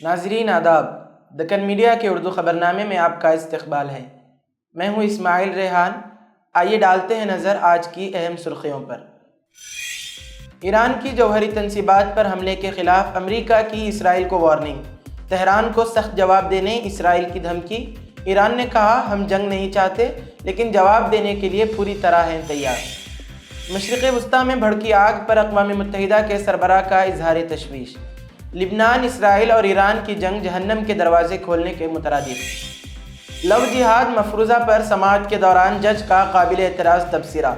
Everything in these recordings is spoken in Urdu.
ناظرین آداب، دکن میڈیا کے اردو خبرنامے میں آپ کا استقبال ہے۔ میں ہوں اسماعیل ریحان۔ آئیے ڈالتے ہیں نظر آج کی اہم سرخیوں پر۔ ایران کی جوہری تنصیبات پر حملے کے خلاف امریکہ کی اسرائیل کو وارننگ۔ تہران کو سخت جواب دینے اسرائیل کی دھمکی۔ ایران نے کہا ہم جنگ نہیں چاہتے لیکن جواب دینے کے لیے پوری طرح ہیں تیار۔ مشرق وسطیٰ میں بھڑکی آگ پر اقوام متحدہ کے سربراہ کا اظہار تشویش۔ لبنان، اسرائیل اور ایران کی جنگ جہنم کے دروازے کھولنے کے مترادف۔ لو جہاد مفروضہ پر سماعت کے دوران جج کا قابل اعتراض تبصرہ۔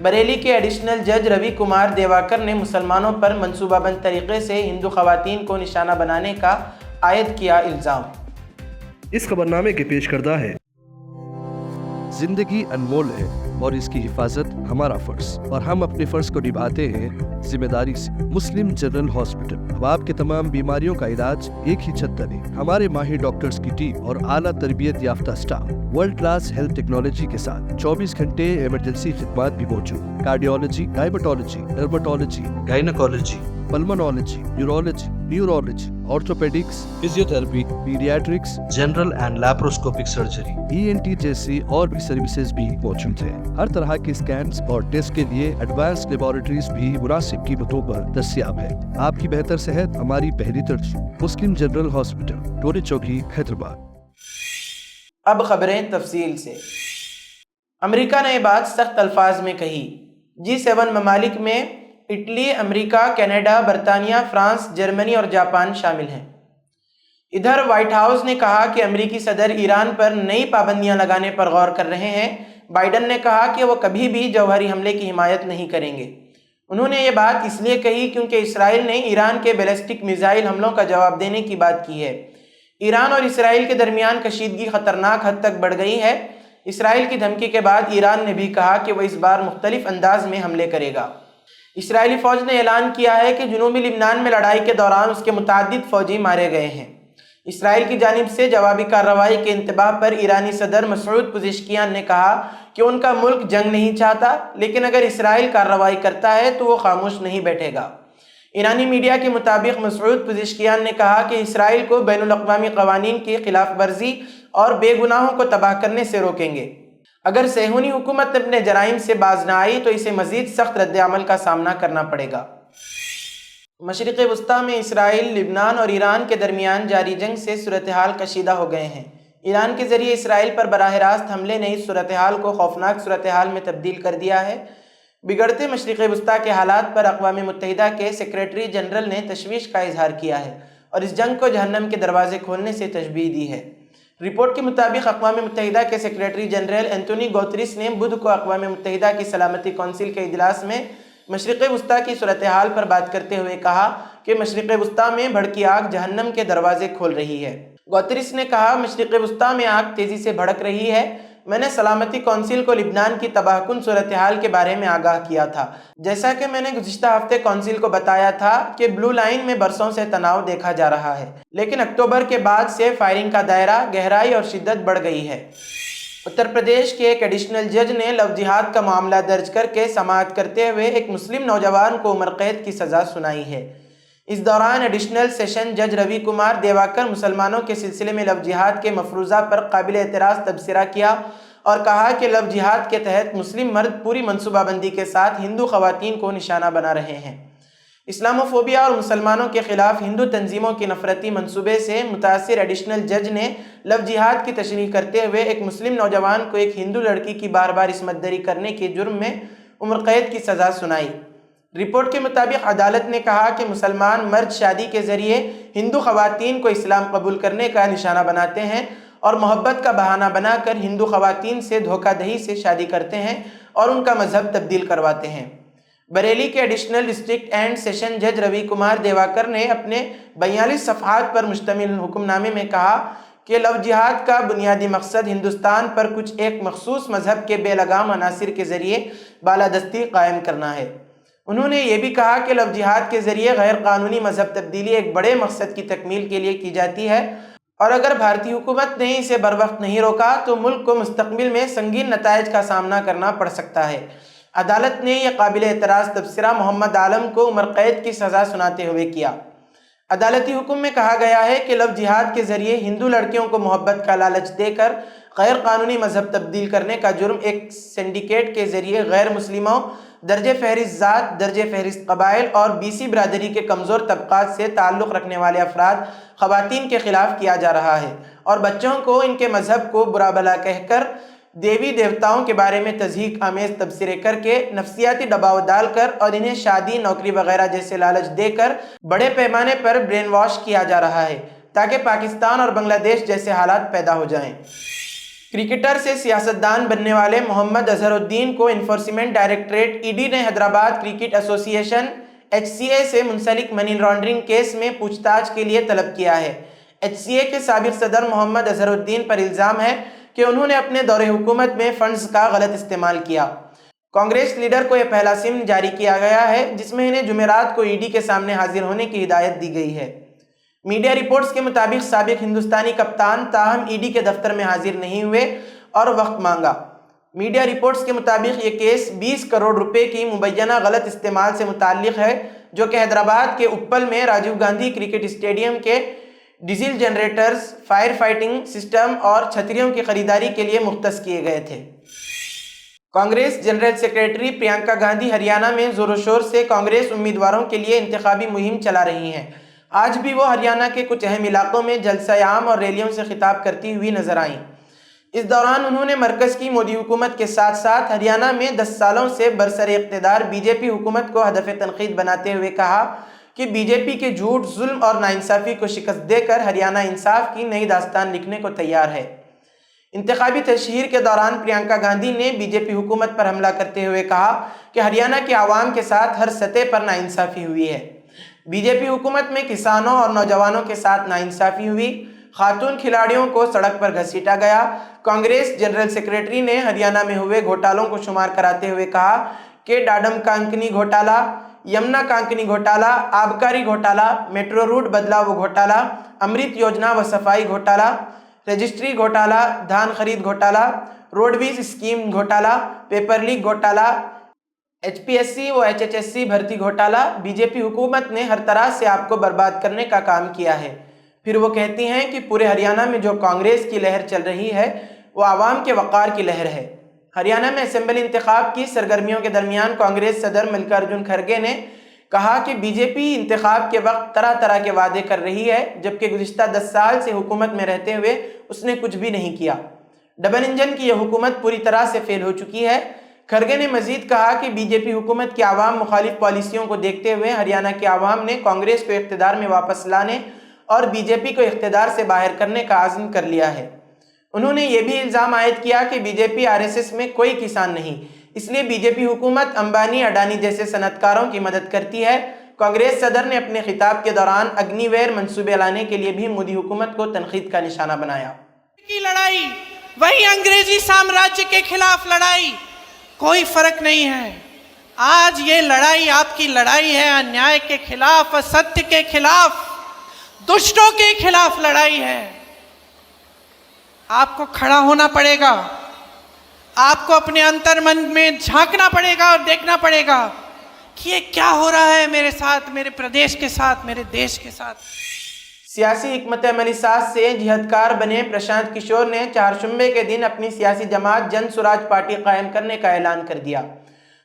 بریلی کے ایڈیشنل جج روی کمار دیواکر نے مسلمانوں پر منصوبہ بند طریقے سے ہندو خواتین کو نشانہ بنانے کا عائد کیا الزام۔ اس خبرنامے کے پیش کردہ ہے۔ زندگی انمول ہے اور اس کی حفاظت ہمارا فرض، اور ہم اپنے فرض کو نبھاتے ہیں ذمہ داری سے۔ مسلم جنرل ہاسپٹل اب آپ کے تمام بیماریوں کا علاج ایک ہی چھت تلے۔ ہمارے ماہر ڈاکٹرز کی ٹیم اور اعلیٰ تربیت یافتہ staff world class health technology کے ساتھ 24 گھنٹے ایمرجنسی خدمات بھی موجود۔ Cardiology, diabetology, dermatology, gynaecology, pulmonology, neurology, neurology, orthopaedics, physiotherapy, paediatrics, general and laparoscopic surgery, ENT جیسی اور بھی سروسز بھی موجود ہیں۔ ہر طرح کے اسکینز اور ٹیسٹ کے لیے ایڈوانس لیبارٹریز بھی مناسب قیمتوں پر دستیاب ہے۔ آپ کی بہتر صحت ہماری پہلی ترجیح۔ مسلم جنرل ہاسپٹل، ٹوری چوکی، حیدرآباد۔ اب خبریں تفصیل سے۔ امریکہ نے یہ بات سخت الفاظ میں کہی۔ G7 ممالک میں اٹلی، امریکہ، کینیڈا، برطانیہ، فرانس، جرمنی اور جاپان شامل ہیں۔ ادھر وائٹ ہاؤس نے کہا کہ امریکی صدر ایران پر نئی پابندیاں لگانے پر غور کر رہے ہیں۔ بائیڈن نے کہا کہ وہ کبھی بھی جوہری حملے کی حمایت نہیں کریں گے۔ انہوں نے یہ بات اس لیے کہی کیونکہ اسرائیل نے ایران کے بیلسٹک میزائل حملوں کا جواب دینے کی بات کی ہے۔ ایران اور اسرائیل کے درمیان کشیدگی خطرناک حد تک بڑھ گئی ہے۔ اسرائیل کی دھمکی کے بعد ایران نے بھی کہا کہ وہ اس بار مختلف انداز میں حملے کرے گا۔ اسرائیلی فوج نے اعلان کیا ہے کہ جنوبی لبنان میں لڑائی کے دوران اس کے متعدد فوجی مارے گئے ہیں۔ اسرائیل کی جانب سے جوابی کارروائی کے انتباہ پر ایرانی صدر مسعود پزشکیان نے کہا کہ ان کا ملک جنگ نہیں چاہتا، لیکن اگر اسرائیل کارروائی کرتا ہے تو وہ خاموش نہیں بیٹھے گا۔ ایرانی میڈیا کے مطابق مسعود پزشکیان نے کہا کہ اسرائیل کو بین الاقوامی قوانین کی خلاف ورزی اور بے گناہوں کو تباہ کرنے سے روکیں گے۔ اگر صہیونی حکومت اپنے جرائم سے باز نہ آئی تو اسے مزید سخت رد عمل کا سامنا کرنا پڑے گا۔ مشرق وسطیٰ میں اسرائیل، لبنان اور ایران کے درمیان جاری جنگ سے صورتحال کشیدہ ہو گئے ہیں۔ ایران کے ذریعے اسرائیل پر براہ راست حملے نے اس صورتحال کو خوفناک صورتحال میں تبدیل کر دیا ہے۔ بگڑتے مشرق وسطیٰ کے حالات پر اقوام متحدہ کے سیکریٹری جنرل نے تشویش کا اظہار کیا ہے اور اس جنگ کو جہنم کے دروازے کھولنے سے تشبیہ دی ہے۔ رپورٹ کے مطابق اقوام متحدہ کے سیکریٹری جنرل اینٹونی گوتریس نے بدھ کو اقوام متحدہ کی سلامتی کونسل کے اجلاس میں مشرق وسطیٰ کی صورتحال پر بات کرتے ہوئے کہا کہ مشرق وسطیٰ میں بھڑکی آگ جہنم کے دروازے کھول رہی ہے۔ گوتریس نے کہا مشرق وسطیٰ میں آگ تیزی سے بھڑک رہی ہے۔ میں نے سلامتی کونسل کو لبنان کی تباہ کن صورتحال کے بارے میں آگاہ کیا تھا، جیسا کہ میں نے گزشتہ ہفتے کونسل کو بتایا تھا کہ بلو لائن میں برسوں سے تناؤ دیکھا جا رہا ہے، لیکن اکتوبر کے بعد سے فائرنگ کا دائرہ، گہرائی اور شدت بڑھ گئی ہے۔ اتر پردیش کے ایک ایڈیشنل جج نے لو جہاد کا معاملہ درج کر کے سماعت کرتے ہوئے ایک مسلم نوجوان کو عمر قید کی سزا سنائی ہے۔ اس دوران ایڈیشنل سیشن جج روی کمار دیواکر مسلمانوں کے سلسلے میں لو جہاد کے مفروضہ پر قابل اعتراض تبصرہ کیا اور کہا کہ لو جہاد کے تحت مسلم مرد پوری منصوبہ بندی کے ساتھ ہندو خواتین کو نشانہ بنا رہے ہیں۔ اسلاموفوبیا اور مسلمانوں کے خلاف ہندو تنظیموں کی نفرتی منصوبے سے متاثر ایڈیشنل جج نے لو جہاد کی تشریح کرتے ہوئے ایک مسلم نوجوان کو ایک ہندو لڑکی کی بار بار عصمت دری کرنے کے جرم میں عمر قید کی سزا سنائی۔ رپورٹ کے مطابق عدالت نے کہا کہ مسلمان مرد شادی کے ذریعے ہندو خواتین کو اسلام قبول کرنے کا نشانہ بناتے ہیں اور محبت کا بہانہ بنا کر ہندو خواتین سے دھوکہ دہی سے شادی کرتے ہیں اور ان کا مذہب تبدیل کرواتے ہیں۔ بریلی کے ایڈیشنل ڈسٹرکٹ اینڈ سیشن جج روی کمار دیواکر نے اپنے 42 صفحات پر مشتمل حکم نامے میں کہا کہ لو جہاد کا بنیادی مقصد ہندوستان پر کچھ ایک مخصوص مذہب کے بے لگام عناصر کے ذریعے بالادستی قائم کرنا ہے۔ انہوں نے یہ بھی کہا کہ لو جہاد کے ذریعے غیر قانونی مذہب تبدیلی ایک بڑے مقصد کی تکمیل کے لیے کی جاتی ہے اور اگر بھارتی حکومت نے اسے بروقت نہیں روکا تو ملک کو مستقبل میں سنگین نتائج کا سامنا کرنا پڑ سکتا ہے۔ عدالت نے یہ قابل اعتراض تبصرہ محمد عالم کو عمر قید کی سزا سناتے ہوئے کیا۔ عدالتی حکم میں کہا گیا ہے کہ لو جہاد کے ذریعے ہندو لڑکیوں کو محبت کا لالچ دے کر غیر قانونی مذہب تبدیل کرنے کا جرم ایک سنڈیکیٹ کے ذریعے غیر مسلموں، درجہ فہرست ذات، درجہ فہرست قبائل اور BC برادری کے کمزور طبقات سے تعلق رکھنے والے افراد، خواتین کے خلاف کیا جا رہا ہے، اور بچوں کو ان کے مذہب کو برا بھلا کہہ کر، دیوی دیوتاؤں کے بارے میں تضحیک آمیز تبصرے کر کے، نفسیاتی دباؤ ڈال کر اور انہیں شادی، نوکری وغیرہ جیسے لالچ دے کر بڑے پیمانے پر برین واش کیا جا رہا ہے تاکہ پاکستان اور بنگلہ دیش جیسے حالات پیدا ہو جائیں۔ کرکٹر سے سیاستدان بننے والے محمد اظہر الدین کو انفورسمنٹ ڈائریکٹوریٹ ED نے حیدرآباد کرکٹ ایسوسی ایشن HCA سے منسلک منی لانڈرنگ کیس میں پوچھ تاچھ کے لیے طلب کیا ہے۔ HCA کے سابق صدر محمد اظہر الدین پر الزام ہے کہ انہوں نے اپنے دور حکومت میں فنڈز کا غلط استعمال کیا۔ کانگریس لیڈر کو یہ پہلا سمن جاری کیا گیا ہے جس میں انہیں جمعرات کو ED کے سامنے حاضر ہونے کی ہدایت دی گئی ہے۔ میڈیا رپورٹس کے مطابق سابق ہندوستانی کپتان تاہم ED کے دفتر میں حاضر نہیں ہوئے اور وقت مانگا۔ میڈیا رپورٹس کے مطابق یہ کیس 20 کروڑ روپے کی مبینہ غلط استعمال سے متعلق ہے جو کہ حیدرآباد کے اپل میں راجیو گاندھی کرکٹ اسٹیڈیم کے diesel generators, fire fighting system اور چھتریوں کی خریداری کے لیے مختص کیے گئے تھے۔ کانگریس جنرل سیکریٹری پرینکا گاندھی ہریانہ میں زور و شور سے کانگریس امیدواروں کے لیے انتخابی مہم چلا رہی ہیں۔ آج بھی وہ ہریانہ کے کچھ اہم علاقوں میں جلسہ عام اور ریلیوں سے خطاب کرتی ہوئی نظر آئیں۔ اس دوران انہوں نے مرکز کی مودی حکومت کے ساتھ ساتھ ہریانہ میں 10 سالوں سے برسر اقتدار BJP حکومت کو ہدف تنقید بناتے ہوئے کہا کہ BJP کے جھوٹ، ظلم اور ناانصافی کو شکست دے کر ہریانہ انصاف کی نئی داستان لکھنے کو تیار ہے۔ انتخابی تشہیر کے دوران پرینکا گاندھی نے BJP حکومت پر حملہ کرتے ہوئے کہا کہ ہریانہ کے عوام کے ساتھ ہر سطح پر ناانصافی ہوئی ہے۔ BJP حکومت میں کسانوں اور نوجوانوں کے ساتھ ناانصافی ہوئی، خاتون کھلاڑیوں کو سڑک پر گھسیٹا گیا۔ کانگریس جنرل سیکریٹری نے ہریانہ میں ہوئے گھوٹالوں کو شمار کراتے ہوئے کہا کہ ڈاڈم کانکنی گھوٹالہ، یمنا کانکنی گھوٹالہ، آبکاری گھوٹالہ، میٹرو روٹ بدلاؤ گھوٹالہ، امرت یوجنا و صفائی گھوٹالہ، رجسٹری گھوٹالہ، دھان خرید گھوٹالہ، روڈ ویز اسکیم گھوٹالہ، پیپر لیک گھوٹالہ، HPSC و HHSC بھرتی گھوٹالہ، BJP حکومت نے ہر طرح سے آپ کو برباد کرنے کا کام کیا ہے۔ پھر وہ کہتی ہیں کہ پورے ہریانہ میں جو کانگریس کی لہر چل رہی ہے وہ عوام کے وقار کی لہر ہے۔ ہریانہ میں اسمبلی انتخاب کی سرگرمیوں کے درمیان کانگریس صدر ملکارجن کھڑگے نے کہا کہ BJP انتخاب کے وقت طرح طرح کے وعدے کر رہی ہے جبکہ گزشتہ 10 سال سے حکومت میں رہتے ہوئے اس نے کچھ بھی نہیں کیا۔ ڈبل انجن کی یہ حکومت پوری طرح سے فیل ہو چکی ہے۔ کھڑگے نے مزید کہا کہ BJP حکومت کی عوام مخالف پالیسیوں کو دیکھتے ہوئے ہریانہ کے عوام نے کانگریس کو اقتدار میں واپس لانے اور BJP کو اقتدار سے باہر کرنے کا عزم کر لیا ہے۔ انہوں نے یہ بھی الزام عائد کیا کہ BJP RSS میں کوئی کسان نہیں، اس لیے BJP حکومت امبانی، اڈانی جیسے صنعت کاروں کی مدد کرتی ہے۔ کانگریس صدر نے اپنے خطاب کے دوران اگنی ویر منصوبے لانے کے لیے بھی مودی حکومت کو تنقید کا نشانہ بنایا۔ کی لڑائی وہی انگریزی سامراجیہ کے خلاف لڑائی، کوئی فرق نہیں ہے۔ آج یہ لڑائی آپ کی لڑائی ہے انیائے کے خلاف، ستیہ کے خلاف، دشٹوں کے خلاف لڑائی ہے۔ آپ کو کھڑا ہونا پڑے گا، آپ کو اپنے انتر من میں جھانکنا پڑے گا اور دیکھنا پڑے گا کہ یہ کیا ہو رہا ہے میرے ساتھ، میرے پردیش کے ساتھ، میرے دیش کے ساتھ۔ سیاسی حکمت عملی ساز سے جہدکار بنے پرشانت کشور نے چہارشنبے کے دن اپنی سیاسی جماعت جن سوراج پارٹی قائم کرنے کا اعلان کر دیا۔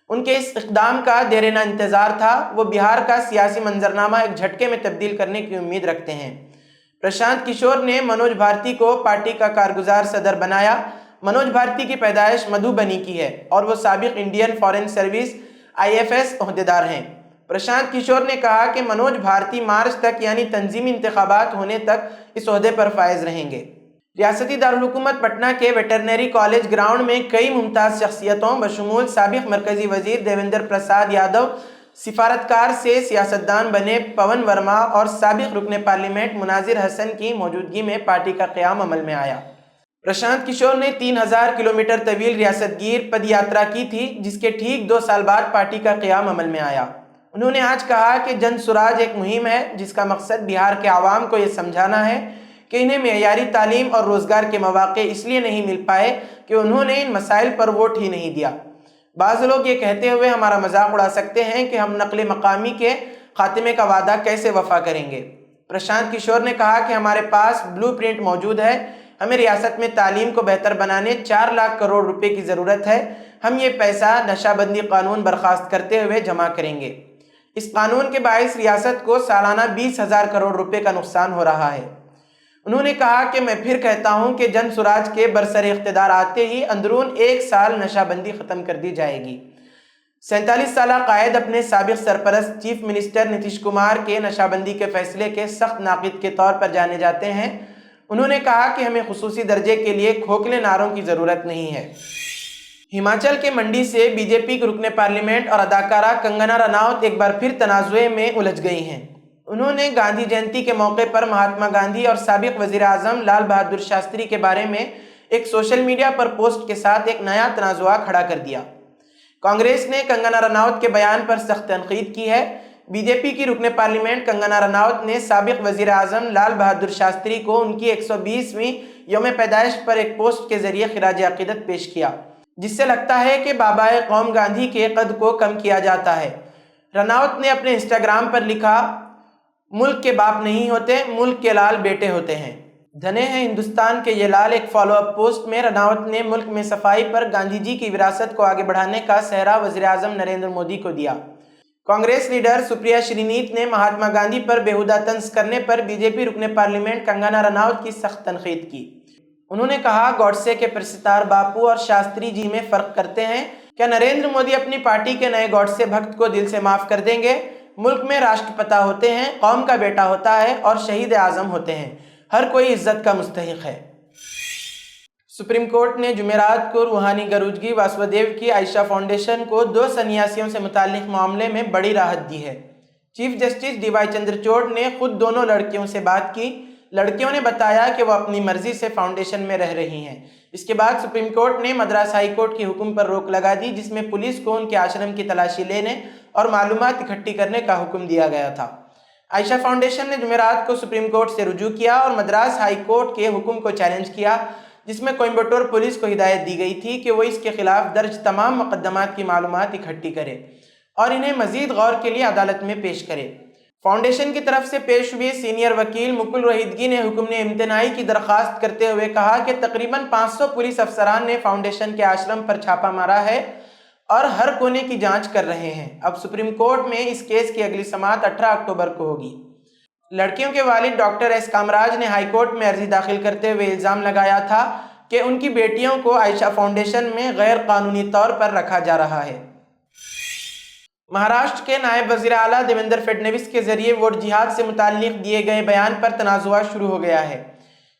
ان کے اس اقدام کا دیرینہ انتظار تھا۔ وہ بہار کا سیاسی منظرنامہ ایک جھٹکے میں تبدیل کرنے کی امید رکھتے ہیں۔ پرشانت کشور نے منوج بھارتی کو پارٹی کا کارگزار صدر بنایا۔ منوج بھارتی کی پیدائش مدھوبنی کی ہے اور وہ سابق انڈین فارن سروس IFS عہدیدار ہیں۔ پرشانت کشور نے کہا کہ منوج بھارتی مارچ تک یعنی تنظیمی انتخابات ہونے تک اس عہدے پر فائز رہیں گے۔ ریاستی دارالحکومت پٹنہ کے ویٹرنری کالج گراؤنڈ میں کئی ممتاز شخصیتوں بشمول سابق مرکزی وزیر دیویندر پرساد یادو، سفارتکار سے سیاستدان بنے پون ورما اور سابق رکن پارلیمنٹ مناظر حسن کی موجودگی میں پارٹی کا قیام عمل میں آیا۔ پرشانت کشور نے 3000 کلومیٹر طویل ریاست گیر پد یاترا کی تھی جس کے ٹھیک 2 سال بعد پارٹی کا قیام عمل میں آیا۔ انہوں نے آج کہا کہ جن سوراج ایک مہم ہے جس کا مقصد بہار کے عوام کو یہ سمجھانا ہے کہ انہیں معیاری تعلیم اور روزگار کے مواقع اس لیے نہیں مل پائے کہ انہوں نے ان مسائل پر ووٹ ہی نہیں دیا۔ بعض لوگ یہ کہتے ہوئے ہمارا مذاق اڑا سکتے ہیں کہ ہم نقل مقامی کے خاتمے کا وعدہ کیسے وفا کریں گے۔ پرشانت کشور نے کہا کہ ہمارے پاس بلو پرنٹ موجود ہے، ہمیں ریاست میں تعلیم کو بہتر بنانے 4 لاکھ کروڑ روپے کی ضرورت ہے، ہم یہ پیسہ نشہ بندی قانون برخاست کرتے ہوئے جمع کریں گے۔ اس قانون کے باعث ریاست کو سالانہ 20,000 کروڑ روپے کا نقصان ہو رہا ہے۔ انہوں نے کہا کہ میں پھر کہتا ہوں کہ جن سوراج کے برسر اقتدار آتے ہی اندرون 1 سال نشہ بندی ختم کر دی جائے گی۔ 47 سالہ قائد اپنے سابق سرپرست چیف منسٹر نتیش کمار کے نشہ بندی کے فیصلے کے سخت ناقد کے طور پر جانے جاتے ہیں۔ انہوں نے کہا کہ ہمیں خصوصی درجے کے لیے کھوکھلے نعروں کی ضرورت نہیں ہے۔ ہماچل کے منڈی سے بی جے پی رکن پارلیمنٹ اور اداکارہ کنگنا رناوت ایک بار پھر تنازع میں الجھ گئی ہیں۔ انہوں نے گاندھی جینتی کے موقع پر مہاتما گاندھی اور سابق وزیر اعظم لال بہادر شاستری کے بارے میں ایک سوشل میڈیا پر پوسٹ کے ساتھ ایک نیا تنازع کھڑا کر دیا۔ کانگریس نے کنگنا رناوت کے بیان پر سخت تنقید کی ہے۔ بی جے پی کی رکن پارلیمنٹ کنگنا رناوت نے سابق وزیر اعظم لال بہادر شاستری کو ان کی 120ویں یوم پیدائش پر ایک پوسٹ کے ذریعے خراج عقیدت پیش کیا، جس سے لگتا ہے کہ بابائے قوم گاندھی کے قد کو کم کیا جاتا ہے۔ رناوت نے اپنے انسٹاگرام پر لکھا، ملک کے باپ نہیں ہوتے، ملک کے لال بیٹے ہوتے ہیں، دھنے ہیں ہندوستان کے یہ لال۔ ایک فالو اپ پوسٹ میں رناوت نے ملک میں صفائی پر گاندھی جی کی وراثت کو آگے بڑھانے کا سہرا وزیر اعظم نریندر مودی کو دیا۔ کانگریس لیڈر سپریا شرینیت نے مہاتما گاندھی پر بیہودہ طنز کرنے پر بی جے پی رکن پارلیمنٹ کنگنا رناوت کی سخت تنقید کی۔ انہوں نے کہا، گوڈسے کے پرستار باپو اور شاستری جی میں فرق کرتے ہیں؟ کیا نریندر مودی اپنی پارٹی کے نئے گوڈسے بھکت کو دل سے معاف کر دیں گے؟ ملک میں راشٹرپتا ہوتے ہیں، قوم کا بیٹا ہوتا ہے اور شہید اعظم ہوتے ہیں، ہر کوئی عزت کا مستحق ہے۔ سپریم کورٹ نے جمعرات کو روحانی گروجگی واسودیو کی عائشہ فاؤنڈیشن کو 2 سنیاسیوں سے متعلق معاملے میں بڑی راحت دی ہے۔ Chief justice D Y Chandrachud نے خود دونوں لڑکیوں سے بات کی۔ لڑکیوں نے بتایا کہ وہ اپنی مرضی سے فاؤنڈیشن میں رہ رہی ہیں۔ اس کے بعد سپریم کورٹ نے مدراس ہائی کورٹ کے حکم پر روک لگا دی، جس میں پولیس کو ان کے آشرم کی تلاشی لینے اور معلومات اکٹھی کرنے کا حکم دیا گیا تھا۔ عائشہ فاؤنڈیشن نے جمعرات کو سپریم کورٹ سے رجوع کیا اور مدراس ہائی کورٹ کے حکم کو چیلنج کیا، جس میں کوئمبٹور پولیس کو ہدایت دی گئی تھی کہ وہ اس کے خلاف درج تمام مقدمات کی معلومات اکٹھی کرے اور انہیں مزید غور کے لیے عدالت میں پیش کرے۔ فاؤنڈیشن کی طرف سے پیش ہوئے سینئر وکیل مکل روہتگی نے حکم امتناعی کی درخواست کرتے ہوئے کہا کہ تقریباً 500 پولیس افسران نے فاؤنڈیشن کے آشرم پر چھاپا مارا ہے اور ہر کونے کی جانچ کر رہے ہیں۔ اب سپریم کورٹ میں اس کیس کی اگلی سماعت 18 اکتوبر کو ہوگی۔ لڑکیوں کے والد ڈاکٹر ایس کامراج نے ہائی کورٹ میں عرضی داخل کرتے ہوئے الزام لگایا تھا کہ ان کی بیٹیوں کو عائشہ فاؤنڈیشن میں غیر قانونی طور پر رکھا جا رہا ہے۔ مہاراشٹر کے نائب وزیر اعلیٰ دیویندر فڈنویس کے ذریعے ووٹ جہاد سے متعلق دیے گئے بیان پر تنازع شروع ہو گیا ہے۔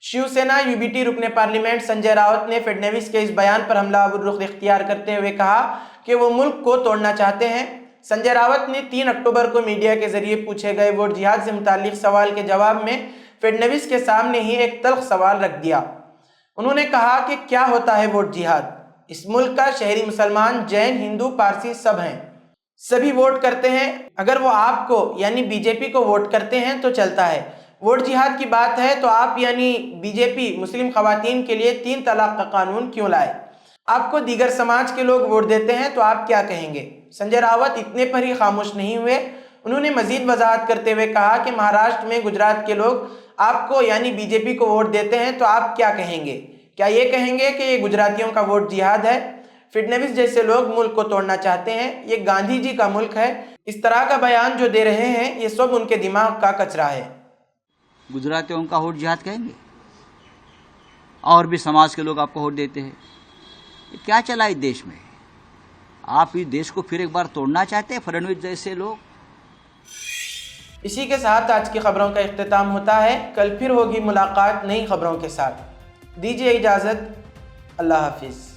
Shiv Sena you B T رکن پارلیمنٹ سنجے راوت نے فڈنویس کے اس بیان پر حملہ آور رخ اختیار کرتے ہوئے کہا کہ وہ ملک کو توڑنا چاہتے ہیں۔ سنجے راوت نے 3 اکتوبر کو میڈیا کے ذریعے پوچھے گئے ووٹ جہاد سے متعلق سوال کے جواب میں فڈنویس کے سامنے ہی ایک تلخ سوال رکھ دیا۔ انہوں نے کہا کہ کیا ہوتا ہے ووٹ جہاد؟ اس ملک کا شہری مسلمان، جین، ہندو، پارسی سب ہیں، سبھی ووٹ کرتے ہیں۔ اگر وہ آپ کو یعنی بی جے پی کو ووٹ کرتے ہیں تو چلتا ہے۔ ووٹ جہاد کی بات ہے تو آپ یعنی بی جے پی مسلم خواتین کے لیے 3 طلاق کا قانون کیوں لائے؟ آپ کو دیگر سماج کے لوگ ووٹ دیتے ہیں تو آپ کیا کہیں گے؟ سنجے راوت اتنے پر ہی خاموش نہیں ہوئے۔ انہوں نے مزید وضاحت کرتے ہوئے کہا کہ مہاراشٹر میں گجرات کے لوگ آپ کو یعنی بی جے پی کو ووٹ دیتے ہیں تو آپ کیا کہیں گے؟ کیا یہ کہیں گے کہ یہ گجراتیوں کا ووٹ جہاد ہے؟ فڈنویس جیسے لوگ ملک کو توڑنا چاہتے ہیں، یہ گاندھی جی کا ملک ہے۔ اس طرح کا بیان جو دے رہے ہیں یہ سب ان کے دماغ کا کچرا ہے۔ گجراتیوں کا ووٹ جہاد کہیں گے اور بھی سماج کے لوگ آپ کو ووٹ دیتے ہیں، یہ کیا چلا اس دیش میں؟ آپ اس دیش کو پھر ایک بار توڑنا چاہتے ہیں فڈنویس جیسے لوگ؟ اسی کے ساتھ آج کی خبروں کا اختتام ہوتا ہے۔ کل پھر ہوگی ملاقات نئی خبروں کے ساتھ۔ دیجیے اجازت، اللہ حافظ۔